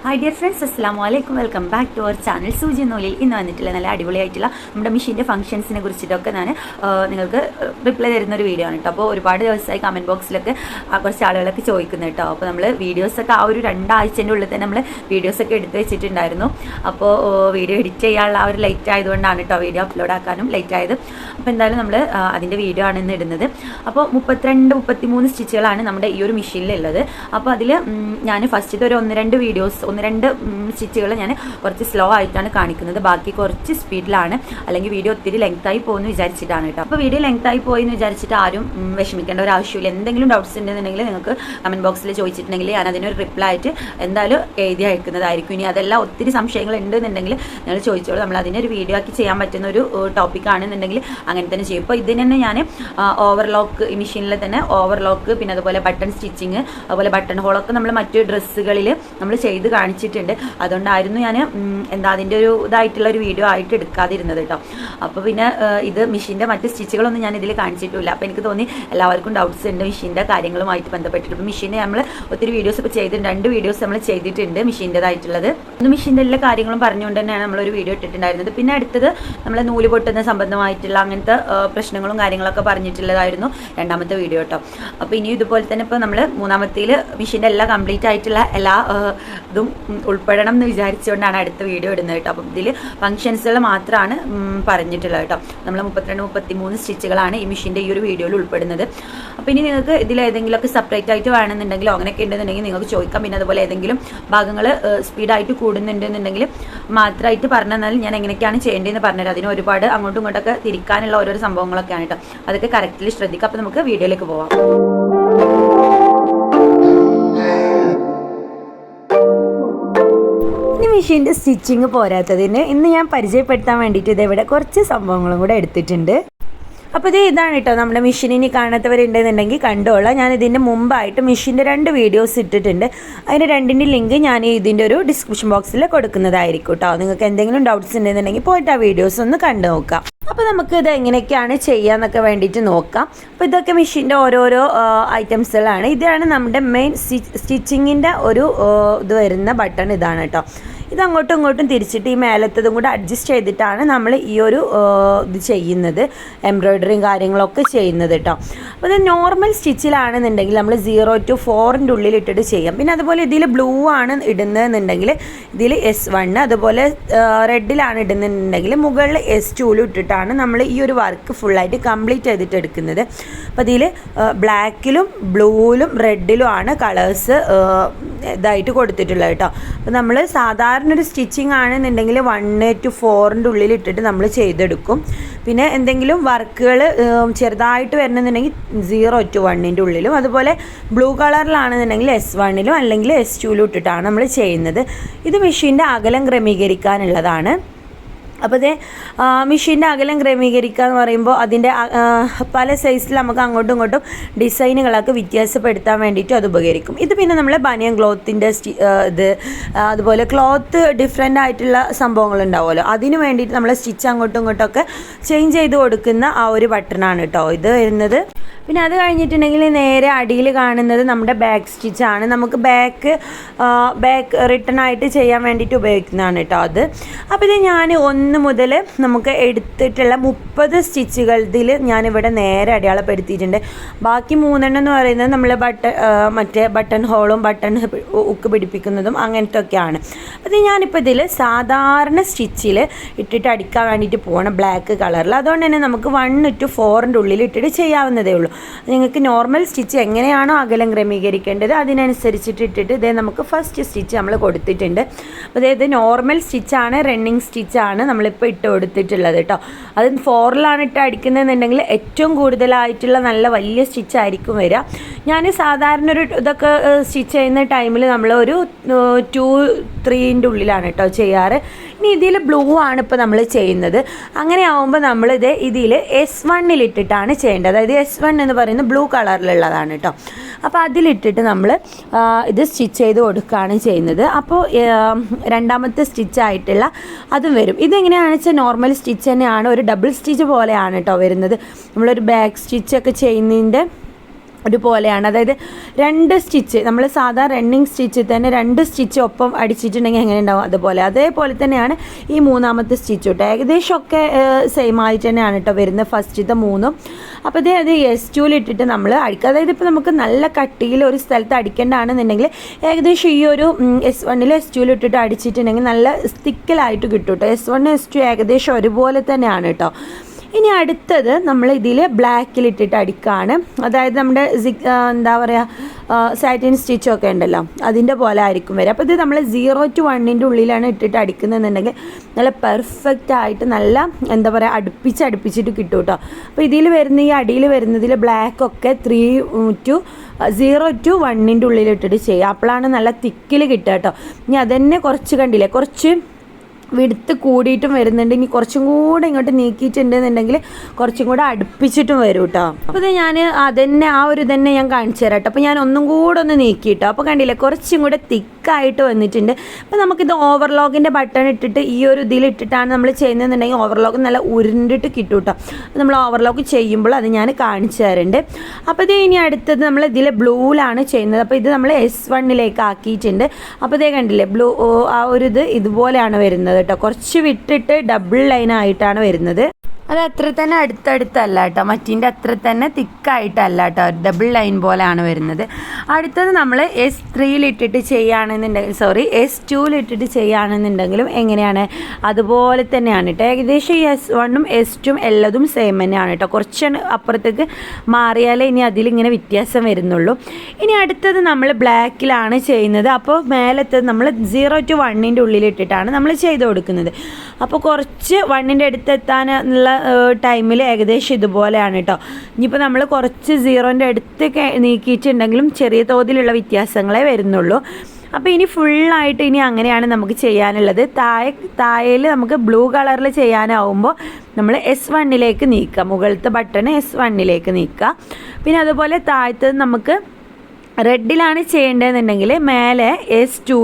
Hi dear friends, അസ്സലാമു അലൈക്കും. Welcome back to our channel സൂചി നൂലിൽ. ഇന്ന് വന്നിട്ടുള്ള നല്ല അടിപൊളിയായിട്ടുള്ള നമ്മുടെ മെഷീൻ്റെ ഫംഗ്ഷൻസിനെ കുറിച്ചിട്ടൊക്കെ ഞാൻ നിങ്ങൾക്ക് റിപ്ലൈ തരുന്നൊരു വീഡിയോ ആണ് കേട്ടോ. അപ്പോൾ ഒരുപാട് ദിവസമായി കമൻറ്റ് ബോക്സിലൊക്കെ കുറച്ച് ആളുകളൊക്കെ ചോദിക്കുന്നു കേട്ടോ. അപ്പോൾ നമ്മൾ വീഡിയോസൊക്കെ ആ ഒരു 2 ആഴ്ചൻ്റെ ഉള്ളിൽ തന്നെ നമ്മൾ വീഡിയോസൊക്കെ എടുത്ത് വെച്ചിട്ടുണ്ടായിരുന്നു. അപ്പോൾ വീഡിയോ എഡിറ്റ് ചെയ്യാനുള്ള ആ ഒരു ലേറ്റ് ആയതുകൊണ്ടാണ് കേട്ടോ വീഡിയോ അപ്ലോഡ് ആക്കാനും ലേറ്റ് ആയത്. അപ്പോൾ എന്തായാലും നമ്മൾ അതിൻ്റെ വീഡിയോ ആണ് ഇന്ന് ഇടുന്നത്. അപ്പോൾ 32-33 സ്റ്റിച്ചുകളാണ് നമ്മുടെ ഈ ഒരു മെഷീനിലുള്ളത്. അപ്പോൾ അതിൽ ഞാൻ ഫസ്റ്റത്തെ ഒരു 1-2 സ്റ്റിച്ചുകൾ ഞാൻ കുറച്ച് സ്ലോ ആയിട്ടാണ് കാണിക്കുന്നത്. ബാക്കി കുറച്ച് സ്പീഡിലാണ്, അല്ലെങ്കിൽ വീഡിയോ ഒത്തിരി ലെങ്തായി പോകുമെന്ന് വിചാരിച്ചിട്ടാണ് കേട്ടോ. അപ്പോൾ വീഡിയോ ലെങ്തായി പോയി എന്ന് വിചാരിച്ചിട്ട് ആരും വിഷമിക്കേണ്ട ഒരു ആവശ്യമില്ല. എന്തെങ്കിലും ഡൗട്ട്സ് ഉണ്ടെന്നുണ്ടെങ്കിൽ നിങ്ങൾക്ക് കമൻറ്റ് ബോക്സിൽ ചോദിച്ചിട്ടുണ്ടെങ്കിൽ ഞാൻ അതിനൊരു റിപ്ലൈ ആയിട്ട് എന്തായാലും എഴുതി അയക്കുന്നതായിരിക്കും. ഇനി അതെല്ലാം ഒത്തിരി സംശയങ്ങൾ ഉണ്ടെന്നുണ്ടെങ്കിൽ നിങ്ങൾ ചോദിച്ചോളൂ. നമ്മൾ അതിനൊരു വീഡിയോ ആക്കി ചെയ്യാൻ പറ്റുന്ന ഒരു ടോപ്പിക് ആണെന്നുണ്ടെങ്കിൽ അങ്ങനെ തന്നെ ചെയ്യും. ഇപ്പോൾ ഇതിന് തന്നെ ഞാൻ ഓവർലോക്ക്, ഈ മെഷീനിൽ തന്നെ ഓവർലോക്ക്, പിന്നെ അതുപോലെ ബട്ടൺ സ്റ്റിച്ചിങ്, അതുപോലെ ബട്ടൺ ഹോളൊക്കെ നമ്മൾ മറ്റു ഡ്രസ്സുകളിൽ നമ്മൾ ചെയ്ത് കാണിച്ചിട്ടുണ്ട്. അതുകൊണ്ടായിരുന്നു ഞാൻ അതിൻ്റെ ഒരു ഇതായിട്ടുള്ള ഒരു വീഡിയോ ആയിട്ട് എടുക്കാതിരുന്നത് കേട്ടോ. അപ്പോൾ പിന്നെ ഇത് മെഷീൻ്റെ മറ്റ് സ്റ്റിച്ചുകളൊന്നും ഞാൻ ഇതിൽ കാണിച്ചിട്ടില്ല. അപ്പോൾ എനിക്ക് തോന്നി എല്ലാവർക്കും ഡൗട്ട്സ് ഉണ്ട് മെഷീൻ്റെ കാര്യങ്ങളുമായിട്ട് ബന്ധപ്പെട്ടിട്ട്. ഇപ്പോൾ മെഷീനെ നമ്മൾ ഒത്തിരി വീഡിയോസ് ഇപ്പോൾ ചെയ്തിട്ടുണ്ട്. 2 വീഡിയോസ് നമ്മൾ ചെയ്തിട്ടുണ്ട് മെഷീൻ്റെതായിട്ടുള്ളത്. ഒന്ന് മെഷീൻ്റെ എല്ലാ കാര്യങ്ങളും പറഞ്ഞുകൊണ്ട് തന്നെയാണ് നമ്മളൊരു വീഡിയോ ഇട്ടിട്ടുണ്ടായിരുന്നത്. പിന്നെ അടുത്തത് നമ്മൾ നൂല് പൊട്ടുന്ന സംബന്ധമായിട്ടുള്ള അങ്ങനത്തെ പ്രശ്നങ്ങളും കാര്യങ്ങളൊക്കെ പറഞ്ഞിട്ടുള്ളതായിരുന്നു 2ാമത്തെ വീഡിയോ കേട്ടോ. അപ്പോൾ ഇനി ഇതുപോലെ തന്നെ ഇപ്പോൾ നമ്മൾ 3ാമത്തേൽ മെഷീൻ്റെ എല്ലാ കംപ്ലീറ്റ് ആയിട്ടുള്ള എല്ലാ ഇതും ഉൾപ്പെടണം എന്ന് വിചാരിച്ചുകൊണ്ടാണ് അടുത്ത വീഡിയോ ഇടുന്നത് കേട്ടോ. അപ്പം ഇതിൽ ഫംഗ്ഷൻസുകൾ മാത്രമാണ് പറഞ്ഞിട്ടുള്ളത് കേട്ടോ. നമ്മൾ 32-33 സ്റ്റിച്ചുകളാണ് ഈ മെഷീൻ്റെ ഈ ഒരു വീഡിയോയിൽ ഉൾപ്പെടുന്നത്. അപ്പോൾ ഇനി നിങ്ങൾക്ക് ഇതിൽ ഏതെങ്കിലുമൊക്കെ സെപ്പറേറ്റ് ആയിട്ട് വേണമെന്നുണ്ടെങ്കിൽ അങ്ങനെയൊക്കെ ഉണ്ടെന്നുണ്ടെങ്കിൽ നിങ്ങൾക്ക് ചോദിക്കാം. പിന്നെ അതുപോലെ ഏതെങ്കിലും ഭാഗങ്ങൾ സ്പീഡായിട്ട് കൂടുന്നുണ്ടെന്നുണ്ടെങ്കിൽ മാത്രമായിട്ട് പറഞ്ഞാൽ ഞാൻ എങ്ങനെയൊക്കെയാണ് ചെയ്യേണ്ടതെന്ന് പറഞ്ഞുതരാം. അതിന് ഒരുപാട് അങ്ങോട്ടും ഇങ്ങോട്ടൊക്കെ തിരിക്കാനുള്ള ഓരോരോ സംഭവങ്ങളൊക്കെയാണ് കേട്ടോ. അതൊക്കെ കറക്റ്റ്ലി ശ്രദ്ധിക്കാം. അപ്പോൾ നമുക്ക് വീഡിയോയിലേക്ക് പോവാം. മെഷീൻ്റെ സ്റ്റിച്ചിങ് പോരാത്തതിന് ഇന്ന് ഞാൻ പരിചയപ്പെടുത്താൻ വേണ്ടിയിട്ട് ഇതെവിടെ കുറച്ച് സംഭവങ്ങളും കൂടെ എടുത്തിട്ടുണ്ട്. അപ്പോൾ ഇതാണ് കേട്ടോ നമ്മുടെ മെഷീൻ. ഇനി കാണാത്തവരുണ്ടെന്നുണ്ടെങ്കിൽ കണ്ടോളാം. ഞാൻ ഇതിൻ്റെ മുമ്പായിട്ട് മെഷീൻ്റെ 2 വീഡിയോസ് ഇട്ടിട്ടുണ്ട്. അതിൻ്റെ 2ൻ്റെ ലിങ്ക് ഞാൻ ഇതിൻ്റെ ഒരു ഡിസ്ക്രിപ്ഷൻ ബോക്സിൽ കൊടുക്കുന്നതായിരിക്കും കേട്ടോ. നിങ്ങൾക്ക് എന്തെങ്കിലും ഡൗട്ട്സ് ഉണ്ടെന്നുണ്ടെങ്കിൽ പോയിട്ട് ആ വീഡിയോസ് ഒന്ന് കണ്ടു നോക്കാം. അപ്പോൾ നമുക്ക് ഇത് എങ്ങനെയൊക്കെയാണ് ചെയ്യാന്നൊക്കെ വേണ്ടിയിട്ട് നോക്കാം. അപ്പോൾ ഇതൊക്കെ മെഷീൻ്റെ ഓരോരോ ഐറ്റംസുകളാണ്. ഇതാണ് നമ്മുടെ മെയിൻ സ്റ്റിച്ചിങ്ങിൻ്റെ ഒരു ഇത് വരുന്ന ബട്ടൺ ഇതാണ് കേട്ടോ. ഇത് അങ്ങോട്ടും ഇങ്ങോട്ടും തിരിച്ചിട്ട് ഈ മേലത്തതും കൂടെ അഡ്ജസ്റ്റ് ചെയ്തിട്ടാണ് നമ്മൾ ഈ ഒരു ഇത് ചെയ്യുന്നത്, എംബ്രോയ്ഡറിയും കാര്യങ്ങളൊക്കെ ചെയ്യുന്നത് കേട്ടോ. അപ്പോൾ ഇത് നോർമൽ സ്റ്റിച്ചിലാണെന്നുണ്ടെങ്കിൽ നമ്മൾ 0 to 4ൻ്റെ ഉള്ളിൽ ഇട്ടിട്ട് ചെയ്യാം. പിന്നെ അതുപോലെ ഇതിൽ ബ്ലൂ ആണ് ഇടുന്നതെന്നുണ്ടെങ്കിൽ ഇതിൽ S1, അതുപോലെ റെഡിലാണ് ഇടുന്നുണ്ടെങ്കിൽ മുകളിൽ S2 ഇട്ടിട്ടാണ് നമ്മൾ ഈ ഒരു വർക്ക് ഫുള്ളായിട്ട് കംപ്ലീറ്റ് ചെയ്തിട്ട് എടുക്കുന്നത്. അപ്പോൾ ഇതിൽ ബ്ലാക്കിലും ബ്ലൂവിലും റെഡിലും ആണ് കളേഴ്സ് ഇതായിട്ട് കൊടുത്തിട്ടുള്ളത് കേട്ടോ. അപ്പോൾ നമ്മൾ സാധാരണ ഒരു സ്റ്റിച്ചിങ് ആണെന്നുണ്ടെങ്കിൽ 1 to 4ൻ്റെ ഉള്ളിൽ ഇട്ടിട്ട് നമ്മൾ ചെയ്തെടുക്കും. പിന്നെ എന്തെങ്കിലും വർക്കുകൾ ചെറുതായിട്ട് വരണമെന്നുണ്ടെങ്കിൽ 0 to 1ൻ്റെ ഉള്ളിലും, അതുപോലെ ബ്ലൂ കളറിലാണെന്നുണ്ടെങ്കിൽ S1ലും അല്ലെങ്കിൽ S2ലും ഇട്ടിട്ടാണ് നമ്മൾ ചെയ്യുന്നത്. ഇത് മെഷീൻ്റെ അകലം ക്രമീകരിക്കാനുള്ളതാണ്. അപ്പോൾ ഇത് മെഷീൻ്റെ അകലം ക്രമീകരിക്കുക എന്ന് പറയുമ്പോൾ അതിൻ്റെ പല സൈസിൽ നമുക്ക് അങ്ങോട്ടും ഇങ്ങോട്ടും ഡിസൈനുകളൊക്കെ വ്യത്യാസപ്പെടുത്താൻ വേണ്ടിയിട്ടും അത് ഉപകരിക്കും. ഇത് പിന്നെ നമ്മൾ ബനിയൻ ക്ലോത്തിൻ്റെ ഇത്, അതുപോലെ ക്ലോത്ത് ഡിഫറെൻ്റ് ആയിട്ടുള്ള സംഭവങ്ങളുണ്ടാവുമല്ലോ, അതിന് വേണ്ടിയിട്ട് നമ്മൾ സ്റ്റിച്ച് അങ്ങോട്ടും ഇങ്ങോട്ടൊക്കെ ചേഞ്ച് ചെയ്ത് കൊടുക്കുന്ന ആ ഒരു ബട്ടണാണ് കേട്ടോ ഇത് വരുന്നത്. പിന്നെ അത് കഴിഞ്ഞിട്ടുണ്ടെങ്കിൽ നേരെ അടിയിൽ കാണുന്നത് നമ്മുടെ ബാക്ക് സ്റ്റിച്ചാണ്. നമുക്ക് ബാക്ക് റിട്ടേൺ ആയിട്ട് ചെയ്യാൻ വേണ്ടിയിട്ട് ഉപയോഗിക്കുന്നതാണ് കേട്ടോ അത്. അപ്പോൾ ഇത് ഞാൻ 1 മുതൽ നമുക്ക് എടുത്തിട്ടുള്ള 30 സ്റ്റിച്ചുകൾ ഇതിൽ ഞാനിവിടെ നേരെ അടയാളപ്പെടുത്തിയിട്ടുണ്ട്. ബാക്കി 3 എന്ന് പറയുന്നത് നമ്മൾ മറ്റേ ബട്ടൺ ഹോളും ബട്ടൺ ഉക്ക് പിടിപ്പിക്കുന്നതും അങ്ങനത്തെ ഒക്കെയാണ്. അത് ഞാനിപ്പോൾ ഇതിൽ സാധാരണ സ്റ്റിച്ചിൽ ഇട്ടിട്ട് അടിക്കാൻ വേണ്ടിയിട്ട് പോകണം, ബ്ലാക്ക് കളറിൽ. അതുകൊണ്ട് തന്നെ നമുക്ക് 1 to 4ൻ്റെ ഉള്ളിൽ ഇട്ടിട്ട് ചെയ്യാവുന്നതേ ഉള്ളൂ. നിങ്ങൾക്ക് നോർമൽ സ്റ്റിച്ച് എങ്ങനെയാണോ അകലം ക്രമീകരിക്കേണ്ടത് അതിനനുസരിച്ചിട്ട് ഇട്ടിട്ട് ഇതേ നമുക്ക് ഫസ്റ്റ് സ്റ്റിച്ച് നമ്മൾ കൊടുത്തിട്ടുണ്ട്. അതായത് നോർമൽ സ്റ്റിച്ചാണ്, റണ്ണിങ് സ്റ്റിച്ചാണ് നമ്മളിപ്പോൾ ഇട്ട് കൊടുത്തിട്ടുള്ളത് കേട്ടോ. അത് 4ലാണ് ഇട്ട് അടിക്കുന്നതെന്നുണ്ടെങ്കിൽ ഏറ്റവും കൂടുതലായിട്ടുള്ള നല്ല വലിയ സ്റ്റിച്ചായിരിക്കും വരിക. ഞാൻ സാധാരണ ഒരു ഇതൊക്കെ സ്റ്റിച്ച് ചെയ്യുന്ന ടൈമിൽ നമ്മളൊരു 2-3ൻ്റെ ഉള്ളിലാണ് കേട്ടോ ചെയ്യാറ്. ഇനി ഇതിൽ ബ്ലൂ ആണ് ഇപ്പോൾ നമ്മൾ ചെയ്യുന്നത്. അങ്ങനെ ആകുമ്പോൾ നമ്മളിത് ഇതിൽ S1ൽ ഇട്ടിട്ടാണ് ചെയ്യേണ്ടത്. അതായത് S1 എന്ന് പറയുന്നത് ബ്ലൂ കളറിലുള്ളതാണ് കേട്ടോ. അപ്പോൾ അതിലിട്ടിട്ട് നമ്മൾ ഇത് സ്റ്റിച്ച് ചെയ്ത് കൊടുക്കുകയാണ് ചെയ്യുന്നത്. അപ്പോൾ 2ാമത്തെ സ്റ്റിച്ചായിട്ടുള്ള അതും വരും. ഇതെങ്ങനെയാണെന്ന് വെച്ചാൽ നോർമൽ സ്റ്റിച്ച് തന്നെയാണ്, ഒരു ഡബിൾ സ്റ്റിച്ച് പോലെയാണ് കേട്ടോ വരുന്നത്. നമ്മളൊരു ബാക്ക് സ്റ്റിച്ചൊക്കെ ചെയ്യുന്നതിൻ്റെ ഒരുപോലെയാണ്. അതായത് 2 സ്റ്റിച്ച് നമ്മൾ സാധാ റണ്ണിങ് സ്റ്റിച്ചിൽ തന്നെ 2 സ്റ്റിച്ച് ഒപ്പം അടിച്ചിട്ടുണ്ടെങ്കിൽ എങ്ങനെ ഉണ്ടാവും അതേപോലെ തന്നെയാണ് ഈ 3ാമത്തെ സ്റ്റിച്ച് കേട്ടോ. ഏകദേശമൊക്കെ സെയിം ആയിട്ട് തന്നെയാണ് കേട്ടോ വരുന്നത് ഫസ്റ്റത്തെ 3. അപ്പോൾ അത് S2 ഇട്ടിട്ട് നമ്മൾ അടിക്കുക. അതായത് ഇപ്പോൾ നമുക്ക് നല്ല കട്ടിയിൽ ഒരു സ്ഥലത്ത് അടിക്കേണ്ടതാണെന്നുണ്ടെങ്കിൽ ഏകദേശം ഈ ഒരു S1 S2 ഇട്ടിട്ട് അടിച്ചിട്ടുണ്ടെങ്കിൽ നല്ല തിക്കിലായിട്ട് കിട്ടും കേട്ടോ. S1 S2 ഏകദേശം ഒരുപോലെ തന്നെയാണ് കേട്ടോ. ഇനി അടുത്തത് നമ്മൾ ഇതിൽ ബ്ലാക്കിലിട്ടിട്ട് അടിക്കുകയാണ്. അതായത് നമ്മുടെ എന്താ പറയുക സാറ്റിൻ സ്റ്റിച്ചൊക്കെ ഉണ്ടല്ലോ അതിൻ്റെ പോലെ ആയിരിക്കും വരിക. അപ്പോൾ ഇത് നമ്മൾ 0 to 1 ഉള്ളിലാണ് ഇട്ടിട്ട് അടിക്കുന്നതെന്നുണ്ടെങ്കിൽ നല്ല പെർഫെക്റ്റ് ആയിട്ട് നല്ല എന്താ പറയുക അടുപ്പിച്ചിട്ട് കിട്ടും കേട്ടോ. അപ്പോൾ ഇതിൽ വരുന്ന ഈ അടിയിൽ വരുന്നതിൽ ബ്ലാക്കൊക്കെ 0 to 1 ഉള്ളിലിട്ടിട്ട് ചെയ്യുക. അപ്പോഴാണ് നല്ല തിക്കിൽ കിട്ടുക കേട്ടോ. ഇനി അതന്നെ കുറച്ച് കണ്ടില്ലേ, കുറച്ച് വിടുത്ത് കൂടിയിട്ടും വരുന്നുണ്ട്. ഇനി കുറച്ചും കൂടെ ഇങ്ങോട്ട് നീക്കിയിട്ടുണ്ടെന്നുണ്ടെങ്കിൽ കുറച്ചും കൂടെ അടുപ്പിച്ചിട്ടും വരും കേട്ടോ. അപ്പോൾ ഇത് ഞാൻ അതന്നെ ആ ഒരു തന്നെ ഞാൻ കാണിച്ചു തരാം കേട്ടോ. അപ്പോൾ ഞാൻ ഒന്നും കൂടെ ഒന്ന് നീക്കിയിട്ടോ. അപ്പോൾ കണ്ടില്ലേ കുറച്ചും കൂടെ തിക്കായിട്ട് വന്നിട്ടുണ്ട്. അപ്പോൾ നമുക്കിത് ഓവർലോക്കിൻ്റെ ബട്ടൺ ഇട്ടിട്ട് ഈ ഒരു ഇതിലിട്ടിട്ടാണ് നമ്മൾ ചെയ്യുന്നതെന്നുണ്ടെങ്കിൽ ഓവർലോക്ക് നല്ല ഉരുണ്ടിട്ട് കിട്ടും കേട്ടോ. നമ്മൾ ഓവർലോക്ക് ചെയ്യുമ്പോൾ അത് ഞാൻ കാണിച്ചു തരുന്നുണ്ട്. അപ്പോൾ ഇത് ഇനി അടുത്തത് നമ്മൾ ഇതിൽ ബ്ലൂവിലാണ് ചെയ്യുന്നത്. അപ്പോൾ ഇത് നമ്മൾ S1 ആക്കിയിട്ടുണ്ട്. അപ്പോൾ ഇതേ കണ്ടില്ലേ ബ്ലൂ ആ ഒരു ഇത് ഇതുപോലെയാണ് വരുന്നത് കേട്ടോ. കുറച്ച് വിട്ടിട്ട് ഡബിൾ ലൈൻ ആയിട്ടാണ് വരുന്നത്. അത് അത്ര തന്നെ അടുത്തടുത്തല്ല കേട്ടോ, മറ്റീൻ്റെ അത്ര തന്നെ തിക്കായിട്ടല്ല കേട്ടോ, ഡബിൾ ലൈൻ പോലെയാണ് വരുന്നത്. അടുത്തത് നമ്മൾ S3 ചെയ്യുകയാണെന്നുണ്ടെങ്കിൽ S2 ചെയ്യുകയാണെന്നുണ്ടെങ്കിലും എങ്ങനെയാണ് അതുപോലെ തന്നെയാണ് കേട്ടോ. ഏകദേശം ഈ S1 S2 എല്ലതും സെയിം തന്നെയാണ് കേട്ടോ. കുറച്ച് അപ്പുറത്തേക്ക് മാറിയാലേ ഇനി അതിലിങ്ങനെ വ്യത്യാസം വരുന്നുള്ളൂ. ഇനി അടുത്തത് നമ്മൾ ബ്ലാക്കിലാണ് ചെയ്യുന്നത്. അപ്പോൾ മേലത്തത് നമ്മൾ 0 to 1 ഉള്ളിലിട്ടിട്ടാണ് നമ്മൾ ചെയ്ത് കൊടുക്കുന്നത്. അപ്പോൾ കുറച്ച് 1 അടുത്തെത്താനുള്ള ടൈമിൽ ഏകദേശം ഇതുപോലെയാണ് കേട്ടോ. ഇനിയിപ്പോൾ നമ്മൾ കുറച്ച് 0 അടുത്ത് നീക്കിയിട്ടുണ്ടെങ്കിലും ചെറിയ തോതിലുള്ള വ്യത്യാസങ്ങളെ വരുന്നുള്ളൂ. അപ്പോൾ ഇനി ഫുള്ളായിട്ട് ഇനി അങ്ങനെയാണ് നമുക്ക് ചെയ്യാനുള്ളത്. താഴയിൽ നമുക്ക് ബ്ലൂ കളറിൽ ചെയ്യാനാവുമ്പോൾ നമ്മൾ S1 നീക്കുക, മുകളിലത്തെ ബട്ടൺ S1 നീക്കുക. പിന്നെ അതുപോലെ താഴത്തത് നമുക്ക് റെഡിലാണ് ചെയ്യേണ്ടതെന്നുണ്ടെങ്കിൽ മേലെ S2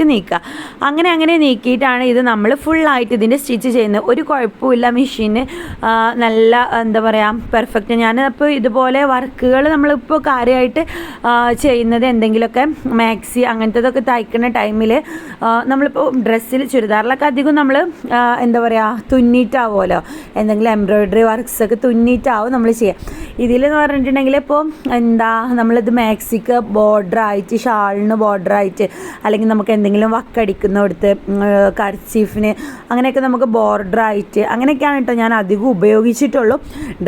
നീക്കുക. അങ്ങനെ നീക്കിയിട്ടാണ് ഇത് നമ്മൾ ഫുള്ളായിട്ട് ഇതിൻ്റെ സ്റ്റിച്ച് ചെയ്യുന്നത്. ഒരു കുഴപ്പമില്ല, മെഷീന് നല്ല എന്താ പറയുക പെർഫെക്റ്റ്. ഞാനപ്പോൾ ഇതുപോലെ വർക്കുകൾ നമ്മളിപ്പോൾ കാര്യമായിട്ട് ചെയ്യുന്നത് എന്തെങ്കിലുമൊക്കെ മാക്സി അങ്ങനത്തതൊക്കെ തയ്ക്കുന്ന ടൈമിൽ നമ്മളിപ്പോൾ ഡ്രസ്സിൽ ചുരിദാറിലൊക്കെ അധികം നമ്മൾ എന്താ പറയുക തുന്നിയിട്ടാവുമല്ലോ, എന്തെങ്കിലും എംബ്രോയ്ഡറി വർക്ക്സൊക്കെ തുന്നിയിട്ടാവും നമ്മൾ ചെയ്യുക. ഇതിലെന്ന് പറഞ്ഞിട്ടുണ്ടെങ്കിൽ ഇപ്പോൾ എന്താ നമ്മളിത് മാക്സിക്ക് ബോർഡറായിട്ട്, ഷാളിന് ബോർഡറായിട്ട്, അല്ലെങ്കിൽ നമുക്ക് എന്തെങ്കിലും വക്കടിക്കുന്നിടത്ത് കർച്ചീഫിന് അങ്ങനെയൊക്കെ നമുക്ക് ബോർഡറായിട്ട് അങ്ങനെയൊക്കെയാണ് കേട്ടോ ഞാൻ അധികം ഉപയോഗിച്ചിട്ടുള്ളൂ.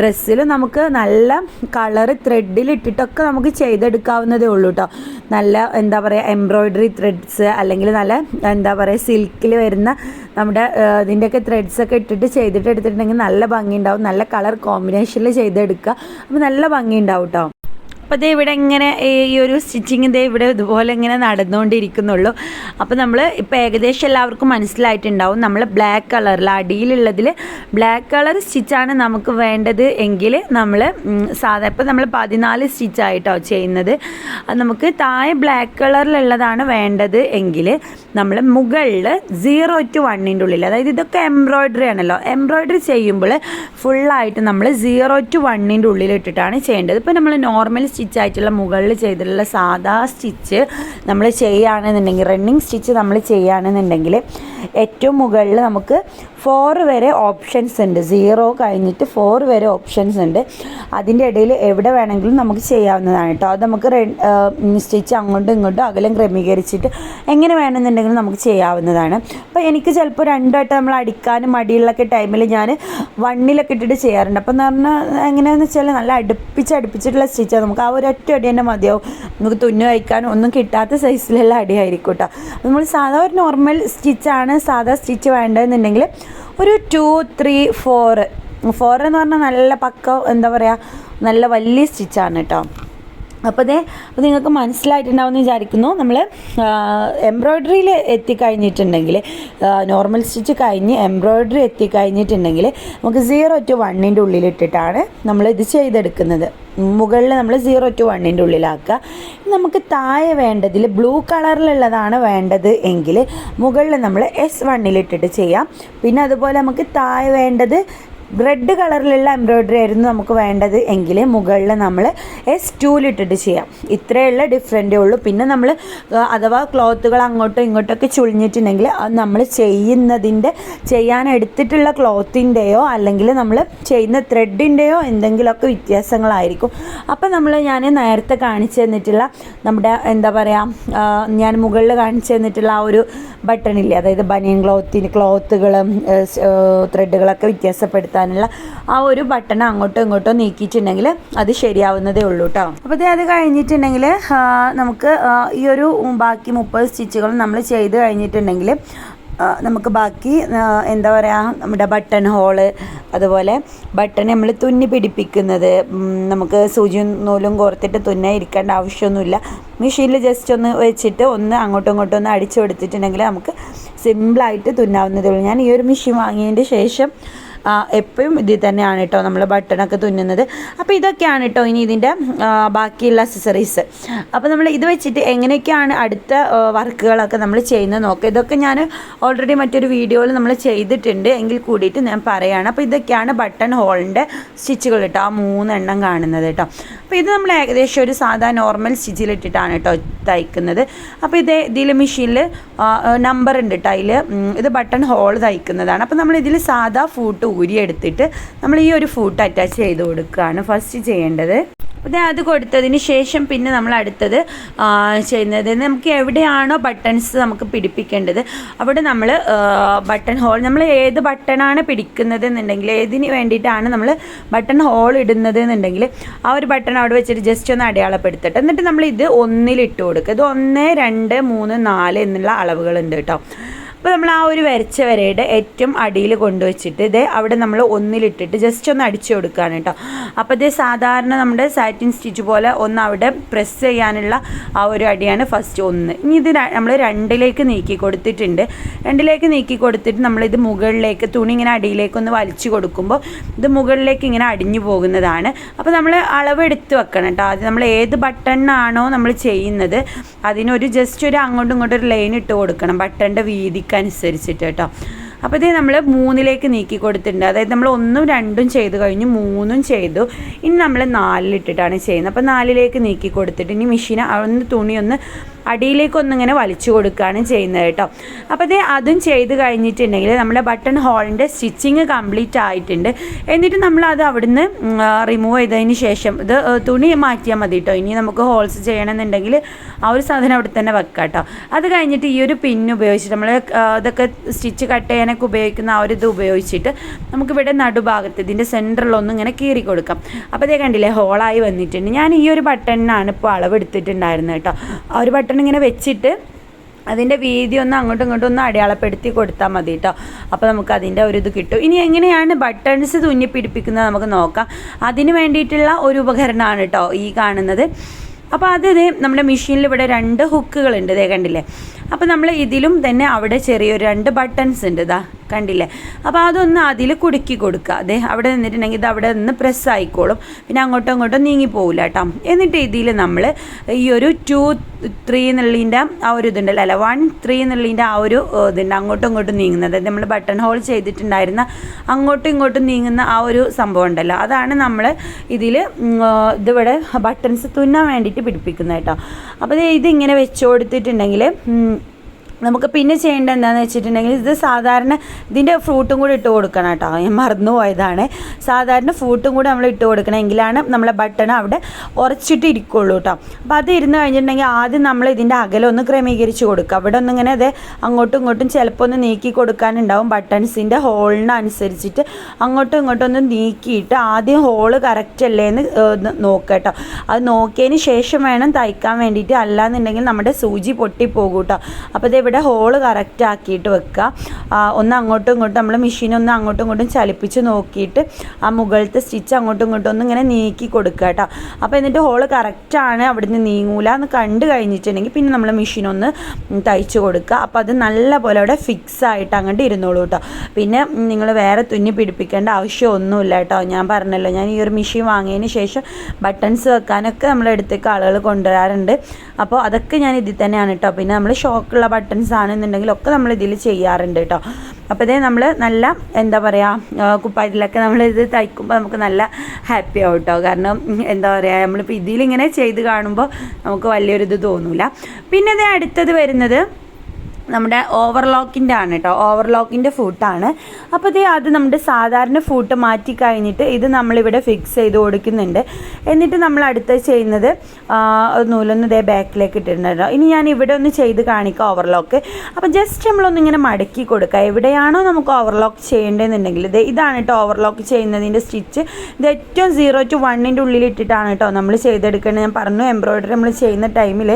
ഡ്രസ്സിൽ നമുക്ക് നല്ല കളറ് ത്രെഡിലിട്ടിട്ടൊക്കെ നമുക്ക് ചെയ്തെടുക്കാവുന്നതേ ഉള്ളൂ കേട്ടോ. നല്ല എന്താ പറയുക എംബ്രോയ്ഡറി ത്രെഡ്സ് അല്ലെങ്കിൽ നല്ല എന്താ പറയുക സിൽക്കിൽ വരുന്ന നമ്മുടെ ഇതിൻ്റെയൊക്കെ ത്രെഡ്സൊക്കെ ഇട്ടിട്ട് എടുത്തിട്ടുണ്ടെങ്കിൽ നല്ല ഭംഗിയുണ്ടാവും. നല്ല കളർ കോമ്പിനേഷനിൽ ചെയ്തെടുക്കുക, അപ്പോൾ നല്ല ഭംഗിയുണ്ടാവും കേട്ടോ. അപ്പോൾ ദേ ഇവിടെ ഇങ്ങനെ ഈ ഒരു സ്റ്റിച്ചിങ് ഇവിടെ ഇതുപോലെ ഇങ്ങനെ നടന്നുകൊണ്ടിരിക്കുന്നുള്ളൂ. അപ്പോൾ നമ്മൾ ഇപ്പോൾ ഏകദേശം എല്ലാവർക്കും മനസ്സിലായിട്ടുണ്ടാവും. നമ്മൾ ബ്ലാക്ക് കളറിൽ അടിയിലുള്ളതിൽ ബ്ലാക്ക് കളർ സ്റ്റിച്ചാണ് നമുക്ക് വേണ്ടത് എങ്കിൽ നമ്മൾ സാധാരണ ഇപ്പോൾ നമ്മൾ 14 സ്റ്റിച്ചായിട്ടോ ചെയ്യുന്നത്. നമുക്ക് താഴെ ബ്ലാക്ക് കളറിലുള്ളതാണ് വേണ്ടത് എങ്കിൽ നമ്മൾ മുകളിൽ 0 to 1 ഉള്ളിൽ, അതായത് ഇതൊക്കെ എംബ്രോയ്ഡറി ആണല്ലോ, എംബ്രോയ്ഡറി ചെയ്യുമ്പോൾ ഫുള്ളായിട്ട് നമ്മൾ 0 to 1 ഉള്ളിലിട്ടിട്ടാണ് ചെയ്യേണ്ടത്. ഇപ്പോൾ നമ്മൾ നോർമൽ സ്റ്റിച്ചായിട്ടുള്ള മുകളിൽ ചെയ്തിട്ടുള്ള സാധാ സ്റ്റിച്ച് നമ്മൾ ചെയ്യുകയാണെന്നുണ്ടെങ്കിൽ, റണ്ണിങ് സ്റ്റിച്ച് നമ്മൾ ചെയ്യുകയാണെന്നുണ്ടെങ്കിൽ ഏറ്റവും മുകളിൽ നമുക്ക് 4 വരെ ഓപ്ഷൻസ് ഉണ്ട്. 0 കഴിഞ്ഞിട്ട് 4 വരെ ഓപ്ഷൻസ് ഉണ്ട്. അതിൻ്റെ ഇടയിൽ എവിടെ വേണമെങ്കിലും നമുക്ക് ചെയ്യാവുന്നതാണ് കേട്ടോ. അത് നമുക്ക് സ്റ്റിച്ച് അങ്ങോട്ടും ഇങ്ങോട്ടും അകലം ക്രമീകരിച്ചിട്ട് എങ്ങനെ വേണമെന്നുണ്ടെങ്കിലും നമുക്ക് ചെയ്യാവുന്നതാണ്. അപ്പോൾ എനിക്ക് ചിലപ്പോൾ 2 വട്ടം നമ്മൾ അടിക്കാനും മടിയുള്ളൊക്കെ ടൈമിൽ ഞാൻ 1 ഇട്ടിട്ട് ചെയ്യാറുണ്ട്. അപ്പോൾ എന്ന് പറഞ്ഞാൽ എങ്ങനെയാണെന്ന് വെച്ചാൽ നല്ല അടുപ്പിച്ചിട്ടുള്ള സ്റ്റിച്ചാണ്. നമുക്ക് ആ ഒരൊറ്റ അടി തന്നെ മതിയാവും. നമുക്ക് തുന്നു വയ്ക്കാനും ഒന്നും കിട്ടാത്ത സൈസിലുള്ള അടിയായിരിക്കും കേട്ടോ. നമ്മൾ സാധാ ഒരു നോർമൽ സ്റ്റിച്ചാണ് സാധാ സ്റ്റിച്ച് വേണ്ടതെന്നുണ്ടെങ്കിൽ ഒരു 2, 3, 4 എന്ന് പറഞ്ഞാൽ നല്ല പക്ക എന്താ പറയുക നല്ല വലിയ സ്റ്റിച്ചാണ് കേട്ടോ. അപ്പോൾ നിങ്ങൾക്ക് മനസ്സിലായിട്ടുണ്ടാവുമെന്ന് വിചാരിക്കുന്നു. നമ്മൾ എംബ്രോയ്ഡറിയിൽ എത്തിക്കഴിഞ്ഞിട്ടുണ്ടെങ്കിൽ, നോർമൽ സ്റ്റിച്ച് കഴിഞ്ഞ് എംബ്രോയ്ഡറി എത്തിക്കഴിഞ്ഞിട്ടുണ്ടെങ്കിൽ നമുക്ക് 0 to 1 ഉള്ളിലിട്ടിട്ടാണ് നമ്മളിത് ചെയ്തെടുക്കുന്നത്. മുകളിൽ നമ്മൾ 0 to 1 ഉള്ളിലാക്കുക. നമുക്ക് താഴെ വേണ്ടതിൽ ബ്ലൂ കളറിലുള്ളതാണ് വേണ്ടത് എങ്കിൽ മുകളിൽ നമ്മൾ S1 ചെയ്യാം. പിന്നെ അതുപോലെ നമുക്ക് താഴെ വേണ്ടത് റെഡ് കളറിലുള്ള എംബ്രോയ്ഡറി ആയിരുന്നു നമുക്ക് വേണ്ടത് എങ്കിൽ മുകളിൽ നമ്മൾ S2 ഇട്ടിട്ട് ചെയ്യാം. ഇത്രയുള്ള ഡിഫറൻറ്റേ ഉള്ളൂ. പിന്നെ നമ്മൾ അഥവാ ക്ലോത്തുകൾ അങ്ങോട്ടും ഇങ്ങോട്ടൊക്കെ ചുളിഞ്ഞിട്ടുണ്ടെങ്കിൽ അത് നമ്മൾ ചെയ്യാനെടുത്തിട്ടുള്ള ക്ലോത്തിൻ്റെയോ അല്ലെങ്കിൽ നമ്മൾ ചെയ്യുന്ന ത്രെഡിൻ്റെയോ എന്തെങ്കിലുമൊക്കെ വ്യത്യാസങ്ങളായിരിക്കും. അപ്പോൾ ഞാൻ നേരത്തെ കാണിച്ചു തന്നിട്ടുള്ള നമ്മുടെ എന്താ പറയുക, ഞാൻ മുകളിൽ കാണിച്ചു തന്നിട്ടുള്ള ആ ഒരു ബട്ടണില്ലേ, അതായത് ബനിയൻ ക്ലോത്തുകളും ത്രെഡുകളൊക്കെ വ്യത്യാസപ്പെടുത്താനുള്ള ആ ഒരു ബട്ടൺ അങ്ങോട്ടോ ഇങ്ങോട്ടോ നീക്കിയിട്ടുണ്ടെങ്കിൽ അത് ശരിയാവുന്നതേ ഉള്ളൂ കേട്ടോ. അപ്പോൾ അത് കഴിഞ്ഞിട്ടുണ്ടെങ്കിൽ നമുക്ക് ഈ ഒരു ബാക്കി 30 സ്റ്റിച്ചുകളും നമ്മൾ ചെയ്ത് കഴിഞ്ഞിട്ടുണ്ടെങ്കിൽ നമുക്ക് ബാക്കി എന്താ പറയുക, നമ്മുടെ ബട്ടൺ ഹോള്, അതുപോലെ ബട്ടൺ നമ്മൾ തുന്നി പിടിപ്പിക്കുന്നത്, നമുക്ക് സൂചിയും നൂലും കോർത്തിട്ട് തുന്നാൻ ഇരിക്കേണ്ട ആവശ്യമൊന്നുമില്ല. മെഷീനിൽ ജസ്റ്റ് ഒന്ന് വെച്ചിട്ട് അങ്ങോട്ടും ഇങ്ങോട്ടും ഒന്ന് അടിച്ചു കൊടുത്തിട്ടുണ്ടെങ്കിൽ നമുക്ക് സിമ്പിളായിട്ട് തുന്നാവുന്നതേ ഉള്ളൂ. ഞാൻ ഈ ഒരു മെഷീൻ വാങ്ങിയതിൻ്റെ ശേഷം എപ്പോഴും ഇതിൽ തന്നെയാണ് കേട്ടോ നമ്മൾ ബട്ടണൊക്കെ തുന്നുന്നത്. അപ്പോൾ ഇതൊക്കെയാണ് കേട്ടോ ഇനി ഇതിൻ്റെ ബാക്കിയുള്ള അക്സസറീസ്. അപ്പോൾ നമ്മൾ ഇത് വെച്ചിട്ട് എങ്ങനെയൊക്കെയാണ് അടുത്ത വർക്കുകളൊക്കെ നമ്മൾ ചെയ്യുന്നത് നോക്കുക. ഇതൊക്കെ ഞാൻ ഓൾറെഡി മറ്റൊരു വീഡിയോയിൽ നമ്മൾ ചെയ്തിട്ടുണ്ട്, എങ്കിൽ കൂടിയിട്ട് ഞാൻ പറയുകയാണ്. അപ്പോൾ ഇതൊക്കെയാണ് ബട്ടൺ ഹോളിൻ്റെ സ്റ്റിച്ചുകൾ കേട്ടോ, ആ 3 എണ്ണം കാണുന്നത് കേട്ടോ. അപ്പോൾ ഇത് നമ്മൾ ഏകദേശം ഒരു സാധാ നോർമൽ സ്റ്റിച്ചിലിട്ടിട്ടാണ് കേട്ടോ തയ്ക്കുന്നത്. അപ്പോൾ ഇതിൽ മെഷീനിൽ നമ്പർ ഉണ്ട് കേട്ടോ, അതിൽ ഇത് ബട്ടൺ ഹോൾ തയ്ക്കുന്നതാണ്. അപ്പോൾ നമ്മൾ ഇതിൽ സാധാ ഫൂട്ട് ഊരിയെടുത്തിട്ട് നമ്മൾ ഈ ഒരു ഫൂട്ട് അറ്റാച്ച് ചെയ്ത് കൊടുക്കുകയാണ് ഫസ്റ്റ് ചെയ്യേണ്ടത്. അത് കൊടുത്തതിന് ശേഷം പിന്നെ നമ്മൾ അടുത്തത് ചെയ്യുന്നത്, നമുക്ക് എവിടെയാണോ ബട്ടൺസ് നമുക്ക് പിടിപ്പിക്കേണ്ടത് അവിടെ നമ്മൾ ബട്ടൺ ഹോൾ, നമ്മൾ ഏത് ബട്ടണാണ് പിടിക്കുന്നത് എന്നുണ്ടെങ്കിൽ, ഏതിന് വേണ്ടിയിട്ടാണ് നമ്മൾ ബട്ടൺ ഹോൾ ഇടുന്നത് എന്നുണ്ടെങ്കിൽ ആ ഒരു ബട്ടൺ അവിടെ വെച്ചിട്ട് ജസ്റ്റ് ഒന്ന് അടയാളപ്പെടുത്തിട്ട് എന്നിട്ട് നമ്മൾ ഇത് 1 ഇട്ട് കൊടുക്കുക. ഇത് 1, 2, 3, 4 എന്നുള്ള അളവുകളുണ്ട് കേട്ടോ. അപ്പോൾ നമ്മൾ ആ ഒരു വരച്ച വരയുടെ ഏറ്റവും അടിയിൽ കൊണ്ടുവച്ചിട്ട് ഇതേ അവിടെ നമ്മൾ 1 ഇട്ടിട്ട് ജസ്റ്റ് ഒന്ന് അടിച്ചു കൊടുക്കുകയാണ് കേട്ടോ. അപ്പോൾ ഇത് സാധാരണ നമ്മുടെ സാറ്റിൻ സ്റ്റിച്ച് പോലെ ഒന്ന് അവിടെ പ്രസ് ചെയ്യാനുള്ള ആ ഒരു അടിയാണ് ഫസ്റ്റ് 1. ഇനി ഇത് നമ്മൾ 2ലേക്ക് നീക്കി കൊടുത്തിട്ടുണ്ട്. 2ലേക്ക് നീക്കി കൊടുത്തിട്ട് നമ്മളിത് മുകളിലേക്ക് തുണി ഇങ്ങനെ അടിയിലേക്കൊന്ന് വലിച്ചു കൊടുക്കുമ്പോൾ ഇത് മുകളിലേക്ക് ഇങ്ങനെ അടിഞ്ഞു പോകുന്നതാണ്. അപ്പോൾ നമ്മൾ അളവെടുത്ത് വെക്കണം കേട്ടോ. അത് നമ്മൾ ഏത് ബട്ടണാണോ നമ്മൾ ചെയ്യുന്നത് അതിനൊരു ജസ്റ്റ് ഒരു അങ്ങോട്ടും ഇങ്ങോട്ടും ഒരു ലൈൻ ഇട്ട് കൊടുക്കണം ബട്ടണിൻ്റെ വീതിക്ക് അനുസരിച്ചിട്ട് കേട്ടോ. അപ്പോൾ ഇത് നമ്മൾ 3ലേക്ക് നീക്കി കൊടുത്തിട്ടുണ്ട്. അതായത് നമ്മൾ 1ഉം 2ഉം ചെയ്ത് കഴിഞ്ഞു, 3ഉം ചെയ്തു. ഇനി നമ്മൾ 4 ചെയ്യുന്നത്. അപ്പോൾ 4ലേക്ക് നീക്കി കൊടുത്തിട്ട് ഇനി മെഷീൻ തുണി അടിയിലേക്കൊന്നിങ്ങനെ വലിച്ചു കൊടുക്കുകയാണ് ചെയ്യുന്നത് കേട്ടോ. അപ്പോൾ അതും ചെയ്ത് കഴിഞ്ഞിട്ടുണ്ടെങ്കിൽ നമ്മുടെ ബട്ടൺ ഹോളിൻ്റെ സ്റ്റിച്ചിങ് കംപ്ലീറ്റ് ആയിട്ടുണ്ട്. എന്നിട്ട് നമ്മളത് അവിടുന്ന് റിമൂവ് ചെയ്തതിന് ശേഷം ഇത് തുണി മാറ്റിയാൽ മതി കേട്ടോ. ഇനി നമുക്ക് ഹോൾസ് ചെയ്യണമെന്നുണ്ടെങ്കിൽ ആ ഒരു സാധനം അവിടെ തന്നെ വെക്കാം കേട്ടോ. അത് കഴിഞ്ഞിട്ട് ഈ ഒരു പിൻ ഉപയോഗിച്ചിട്ട് നമ്മൾ ഇതൊക്കെ സ്റ്റിച്ച് കട്ട് ചെയ്യാനൊക്കെ ഉപയോഗിക്കുന്ന ആ ഒരു ഇത് ഉപയോഗിച്ചിട്ട് നമുക്കിവിടെ നടുഭാഗത്ത് ഇതിൻ്റെ സെൻറ്ററിലൊന്നും ഇങ്ങനെ കീറി കൊടുക്കാം. അപ്പോൾ കണ്ടില്ലേ ഹോളായി വന്നിട്ടുണ്ട്. ഞാൻ ഈ ഒരു ബട്ടണിനാണ് ഇപ്പോൾ അളവെടുത്തിട്ടുണ്ടായിരുന്നത് കേട്ടോ. ആ ഒരു ബട്ടൺ ഇങ്ങനെ വെച്ചിട്ട് അതിൻ്റെ വീതി ഒന്ന് അങ്ങോട്ടും ഇങ്ങോട്ടും ഒന്ന് അടയാളപ്പെടുത്തി കൊടുത്താൽ മതി കേട്ടോ. അപ്പോൾ നമുക്ക് അതിൻ്റെ ഒരു ഇത് കിട്ടും. ഇനി എങ്ങനെയാണ് ബട്ടൺസ് തുന്നി പിടിപ്പിക്കുന്നത് നമുക്ക് നോക്കാം. അതിന് വേണ്ടിയിട്ടുള്ള ഒരു ഉപകരണമാണ് കേട്ടോ ഈ കാണുന്നത്. അപ്പോൾ നമ്മുടെ മെഷീനിൽ ഇവിടെ 2 ഹുക്കുകളുണ്ട്, കണ്ടില്ലേ. അപ്പോൾ നമ്മൾ ഇതിലും തന്നെ അവിടെ ചെറിയൊരു 2 ബട്ടൺസ് ഉണ്ട്, കണ്ടില്ലേ. അപ്പോൾ അതൊന്ന് അതിൽ കുടുക്കി കൊടുക്കുക. അവിടെ നിന്നിട്ടുണ്ടെങ്കിൽ ഇത് അവിടെ നിന്ന് പ്രസ് ആയിക്കോളും, പിന്നെ അങ്ങോട്ടും ഇങ്ങോട്ടും നീങ്ങി പോകില്ല കേട്ടോ. എന്നിട്ട് ഇതിൽ നമ്മൾ ഈ ഒരു 2, 3 എന്നുള്ളതിൻ്റെ ആ ഒരു ഇതുണ്ടല്ലോ, അല്ല 1, 3 എന്നുള്ളതിൻ്റെ ആ ഒരു ഇതുണ്ട് അങ്ങോട്ടും ഇങ്ങോട്ടും നീങ്ങുന്നത്. അതായത് നമ്മൾ ബട്ടൺ ഹോൾ ചെയ്തിട്ടുണ്ടായിരുന്ന അങ്ങോട്ടും ഇങ്ങോട്ടും നീങ്ങുന്ന ആ ഒരു സംഭവം ഉണ്ടല്ലോ, അതാണ് നമ്മൾ ഇതിവിടെ ബട്ടൺസ് തുന്നാൻ വേണ്ടിയിട്ട് പിടിപ്പിക്കുന്നത് കേട്ടോ. അപ്പോൾ ഇതിങ്ങനെ വെച്ച് കൊടുത്തിട്ടുണ്ടെങ്കിൽ നമുക്ക് പിന്നെ ചെയ്യേണ്ടത് എന്താണെന്ന് വെച്ചിട്ടുണ്ടെങ്കിൽ ഇത് സാധാരണ ഇതിൻ്റെ ഫ്രൂട്ടും കൂടി ഇട്ട് കൊടുക്കണം കേട്ടോ. ഞാൻ മറന്നു പോയതാണ്. സാധാരണ ഫ്രൂട്ടും കൂടി നമ്മൾ ഇട്ട് കൊടുക്കണമെങ്കിലാണ് നമ്മളെ ബട്ടൺ അവിടെ ഉറച്ചിട്ട് ഇരിക്കുള്ളൂ കേട്ടോ. അപ്പോൾ അത് ഇരുന്ന് കഴിഞ്ഞിട്ടുണ്ടെങ്കിൽ ആദ്യം നമ്മൾ ഇതിൻ്റെ അകലം ഒന്ന് ക്രമീകരിച്ച് കൊടുക്കുക. അവിടെ ഒന്നിങ്ങനെ അങ്ങോട്ടും ഇങ്ങോട്ടും ചിലപ്പോൾ ഒന്ന് നീക്കി കൊടുക്കാനുണ്ടാവും. ബട്ടൺസിൻ്റെ ഹോളിനനുസരിച്ചിട്ട് അങ്ങോട്ടും ഇങ്ങോട്ടും ഒന്ന് നീക്കിയിട്ട് ആദ്യം ഹോള് കറക്റ്റ് അല്ലേ എന്ന് നോക്കുക കേട്ടോ. അത് നോക്കിയതിന് ശേഷം വേണം തയ്ക്കാൻ വേണ്ടിയിട്ട്, അല്ലാന്നുണ്ടെങ്കിൽ നമ്മുടെ സൂചി പൊട്ടിപ്പോകും കേട്ടോ. അപ്പോൾ ഇവിടെ ഹോള് കറക്റ്റ് ആക്കിയിട്ട് വെക്കുക. ഒന്ന് അങ്ങോട്ടും ഇങ്ങോട്ടും നമ്മൾ മെഷീൻ ഒന്ന് അങ്ങോട്ടും ഇങ്ങോട്ടും ചലിപ്പിച്ച് നോക്കിയിട്ട് ആ മുകളിലത്തെ സ്റ്റിച്ച് അങ്ങോട്ടും ഇങ്ങോട്ടും ഒന്ന് ഇങ്ങനെ നീക്കി കൊടുക്കുക കേട്ടോ. അപ്പോൾ എന്നിട്ട് ഹോള് കറക്റ്റാണ് അവിടുന്ന് നീങ്ങൂല എന്ന് കണ്ടു കഴിഞ്ഞിട്ടുണ്ടെങ്കിൽ പിന്നെ നമ്മൾ മെഷീൻ ഒന്ന് തയ്ച്ച് കൊടുക്കുക. അപ്പോൾ അത് നല്ല പോലെ അവിടെ ഫിക്സ് ആയിട്ട് അങ്ങോട്ട് ഇരുന്നോളൂ കേട്ടോ. പിന്നെ നിങ്ങൾ വേറെ തുന്നി പിടിപ്പിക്കേണ്ട ആവശ്യമൊന്നുമില്ല കേട്ടോ. ഞാൻ പറഞ്ഞല്ലോ, ഞാൻ ഈ ഒരു മെഷീൻ വാങ്ങിയതിന് ശേഷം ബട്ടൺസ് വെക്കാനൊക്കെ നമ്മളെടുത്തേക്ക് ആളുകൾ കൊണ്ടുവരാറുണ്ട്. അപ്പോൾ അതൊക്കെ ഞാൻ ഇതിൽ തന്നെയാണ് കേട്ടോ. പിന്നെ നമ്മൾ ഷോക്കുള്ള ബട്ടൺസ് ആണെന്നുണ്ടെങ്കിലൊക്കെ നമ്മൾ ഇതിൽ ചെയ്യാറുണ്ട് കേട്ടോ. അപ്പോൾ ഇതേ നമ്മൾ നല്ല എന്താ പറയുക കുപ്പായത്തിലൊക്കെ നമ്മളിത് തയ്ക്കുമ്പോൾ നമുക്ക് നല്ല ഹാപ്പി ആവും കേട്ടോ. കാരണം എന്താ പറയുക നമ്മളിപ്പോൾ ഇതിലിങ്ങനെ ചെയ്ത് കാണുമ്പോൾ നമുക്ക് വലിയൊരിത് തോന്നില്ല. പിന്നെ ഇത് അടുത്തത് വരുന്നത് നമ്മുടെ ഓവർലോക്കിൻ്റെ ആണ് കേട്ടോ. ഓവർലോക്കിൻ്റെ ഫൂട്ടാണ്. അപ്പോൾ അത് നമ്മുടെ സാധാരണ ഫൂട്ട് മാറ്റി കഴിഞ്ഞിട്ട് ഇത് നമ്മളിവിടെ ഫിക്സ് ചെയ്ത് കൊടുക്കുന്നുണ്ട്. എന്നിട്ട് നമ്മൾ അടുത്ത് ചെയ്യുന്നത് നൂലൊന്ന് ബാക്കിലേക്ക് ഇട്ടിട്ടുണ്ട് കേട്ടോ. ഇനി ഞാൻ ഇവിടെ ഒന്ന് ചെയ്ത് കാണിക്കാം ഓവർലോക്ക്. അപ്പോൾ ജസ്റ്റ് നമ്മളൊന്നിങ്ങനെ മടക്കി കൊടുക്കുക. എവിടെയാണോ നമുക്ക് ഓവർലോക്ക് ചെയ്യേണ്ടതെന്നുണ്ടെങ്കിൽ ഇതാണ് കേട്ടോ ഓവർലോക്ക് ചെയ്യുന്നതിൻ്റെ സ്റ്റിച്ച്. ഇത് ഏറ്റവും 0 to 1 ഉള്ളിൽ ഇട്ടിട്ടാണ് കേട്ടോ നമ്മൾ ചെയ്തെടുക്കേണ്ടത്. ഞാൻ പറഞ്ഞു എംബ്രോയ്ഡറി നമ്മൾ ചെയ്യുന്ന ടൈമിൽ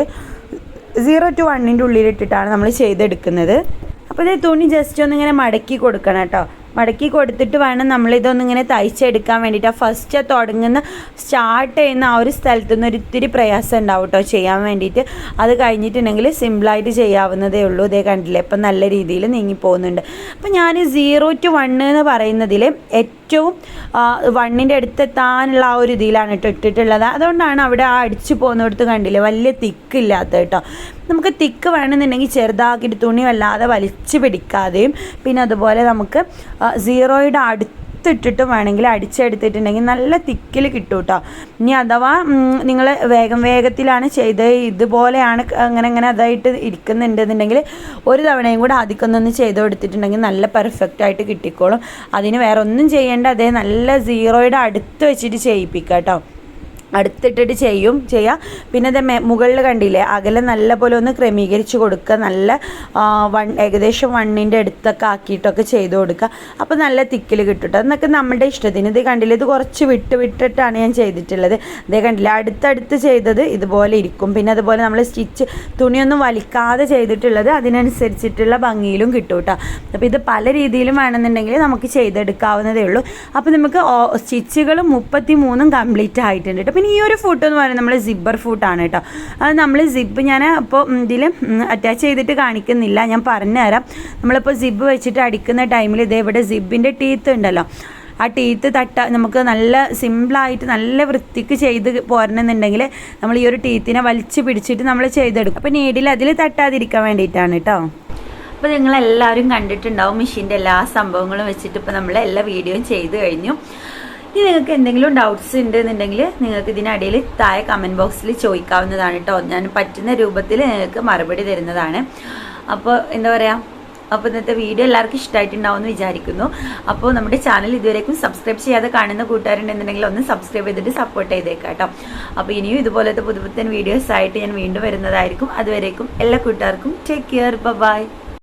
0 to 1 ഉള്ളിലിട്ടിട്ടാണ് നമ്മൾ ചെയ്തെടുക്കുന്നത്. അപ്പോൾ തുണി ജസ്റ്റ് ഒന്നിങ്ങനെ മടക്കി കൊടുക്കണം കേട്ടോ. മടക്കി കൊടുത്തിട്ട് വേണം നമ്മളിതൊന്നിങ്ങനെ തയ്ച്ചെടുക്കാൻ വേണ്ടിയിട്ട്. ഫസ്റ്റ് തുടങ്ങുന്ന സ്റ്റാർട്ട് ചെയ്യുന്ന ആ ഒരു സ്ഥലത്തു നിന്ന് ഒരിത്തിരി പ്രയാസം ഉണ്ടാവും കേട്ടോ ചെയ്യാൻ വേണ്ടിയിട്ട്. അത് കഴിഞ്ഞിട്ടുണ്ടെങ്കിൽ സിമ്പിളായിട്ട് ചെയ്യാവുന്നതേ ഉള്ളൂ. കണ്ടില്ലേ ഇപ്പം നല്ല രീതിയിൽ നീങ്ങി പോകുന്നുണ്ട്. അപ്പം ഞാൻ 0 to 1 എന്ന് പറയുന്നതിൽ ഏറ്റവും 1ൻ്റെ അടുത്തെത്താനുള്ള ആ ഒരു ഇതിലാണ് ഇട്ടിട്ടുള്ളത്. അതുകൊണ്ടാണ് അവിടെ ആ അടിച്ചു പോകുന്നിടത്ത് കണ്ടില്ലേ വലിയ തിക്കില്ലാത്ത കേട്ടോ. നമുക്ക് തിക്ക് വേണമെന്നുണ്ടെങ്കിൽ ചെറുതാക്കിയിട്ട് തുണി വല്ലാതെ വലിച്ചു പിടിക്കാതെയും പിന്നെ അതുപോലെ നമുക്ക് 0യുടെ അടുത്തിട്ടിട്ടും വേണമെങ്കിൽ അടിച്ചെടുത്തിട്ടുണ്ടെങ്കിൽ നല്ല തിക്കിൽ കിട്ടും കേട്ടോ. ഇനി അഥവാ നിങ്ങൾ വേഗത്തിലാണ് ചെയ്തത് ഇതുപോലെയാണ് അങ്ങനെ അതായിട്ട് ഇരിക്കുന്നുണ്ടെന്നുണ്ടെങ്കിൽ ഒരു തവണയും കൂടെ ആദ്യമൊന്ന് ചെയ്ത് കൊടുത്തിട്ടുണ്ടെങ്കിൽ നല്ല പെർഫെക്റ്റ് ആയിട്ട് കിട്ടിക്കോളും. അതിന് വേറെ ഒന്നും ചെയ്യേണ്ട. നല്ല 0യുടെ അടുത്ത് വെച്ചിട്ട് ചെയ്യിപ്പിക്കുക കേട്ടോ. അടുത്തിട്ടിട്ട് ചെയ്യാം. പിന്നെ അത് മുകളിൽ കണ്ടില്ലേ അകലെ നല്ല പോലെ ഒന്ന് ക്രമീകരിച്ച് കൊടുക്കുക. നല്ല ഏകദേശം 1ൻ്റെ അടുത്തൊക്കെ ആക്കിയിട്ടൊക്കെ ചെയ്ത് കൊടുക്കുക. അപ്പോൾ നല്ല തിക്കിൽ കിട്ടും. എന്നൊക്കെ നമ്മുടെ ഇഷ്ടത്തിന്. ഇത് കണ്ടില്ലേ ഇത് കുറച്ച് വിട്ടിട്ടാണ് ഞാൻ ചെയ്തിട്ടുള്ളത്. കണ്ടില്ലേ അടുത്തടുത്ത് ചെയ്തത് ഇതുപോലെ ഇരിക്കും. പിന്നെ അതുപോലെ നമ്മൾ സ്റ്റിച്ച് തുണിയൊന്നും വലിക്കാതെ ചെയ്തിട്ടുള്ളത് അതിനനുസരിച്ചിട്ടുള്ള ഭംഗിയിലും കിട്ടും കേട്ടോ. അപ്പോൾ ഇത് പല രീതിയിലും വേണമെന്നുണ്ടെങ്കിൽ നമുക്ക് ചെയ്തെടുക്കാവുന്നതേ ഉള്ളൂ. അപ്പോൾ നമുക്ക് സ്റ്റിച്ചുകൾ 33 കംപ്ലീറ്റ് ആയിട്ടുണ്ട് കേട്ടോ. പിന്നെ ഈ ഒരു ഫൂട്ട് എന്ന് പറയുന്നത് നമ്മൾ സിബ്ബർ ഫൂട്ടാണ് കേട്ടോ. അത് നമ്മൾ സിബ് ഞാൻ അപ്പോൾ ഇതിൽ അറ്റാച്ച് ചെയ്തിട്ട് കാണിക്കുന്നില്ല, ഞാൻ പറഞ്ഞുതരാം. നമ്മളിപ്പോൾ സിബ് വെച്ചിട്ട് അടിക്കുന്ന ടൈമിൽ ഇവിടെ സിബിൻ്റെ ടീത്ത് ഉണ്ടല്ലോ, ആ ടീത്ത് നമുക്ക് നല്ല സിമ്പിളായിട്ട് നല്ല വൃത്തിക്ക് ചെയ്ത് പോരണമെന്നുണ്ടെങ്കിൽ നമ്മൾ ഈ ഒരു ടീത്തിനെ വലിച്ച് പിടിച്ചിട്ട് നമ്മൾ ചെയ്തെടുക്കും. അപ്പോൾ നീഡിൽ അതിൽ തട്ടാതിരിക്കാൻ വേണ്ടിയിട്ടാണ് കേട്ടോ. അപ്പോൾ നിങ്ങളെല്ലാവരും കണ്ടിട്ടുണ്ടാവും മെഷീൻ്റെ എല്ലാ സംഭവങ്ങളും വെച്ചിട്ട് ഇപ്പോൾ നമ്മൾ എല്ലാ വീഡിയോയും ചെയ്ത് കഴിഞ്ഞു. ഇനി നിങ്ങൾക്ക് എന്തെങ്കിലും ഡൗട്ട്സ് ഉണ്ടെന്നുണ്ടെങ്കിൽ നിങ്ങൾക്ക് ഇതിനിടയിൽ താഴെ കമൻറ്റ് ബോക്സിൽ ചോദിക്കാവുന്നതാണ് കേട്ടോ. ഞാൻ പറ്റുന്ന രൂപത്തിൽ നിങ്ങൾക്ക് മറുപടി തരുന്നതാണ്. അപ്പോൾ എന്താ പറയുക, അപ്പോൾ ഇന്നത്തെ വീഡിയോ എല്ലാവർക്കും ഇഷ്ടമായിട്ടുണ്ടാവും എന്ന് വിചാരിക്കുന്നു. അപ്പോൾ നമ്മുടെ ചാനൽ ഇതുവരേക്കും സബ്സ്ക്രൈബ് ചെയ്യാതെ കാണുന്ന കൂട്ടുകാരുണ്ടെന്നുണ്ടെങ്കിൽ ഒന്ന് സബ്സ്ക്രൈബ് ചെയ്തിട്ട് സപ്പോർട്ട് ചെയ്തേക്കാം കേട്ടോ. അപ്പോൾ ഇനിയും ഇതുപോലത്തെ പുതുപുത്തൻ വീഡിയോസ് ആയിട്ട് ഞാൻ വീണ്ടും വരുന്നതായിരിക്കും. അതുവരേക്കും എല്ലാ കൂട്ടുകാർക്കും ടേക്ക് കെയർ, ബൈ.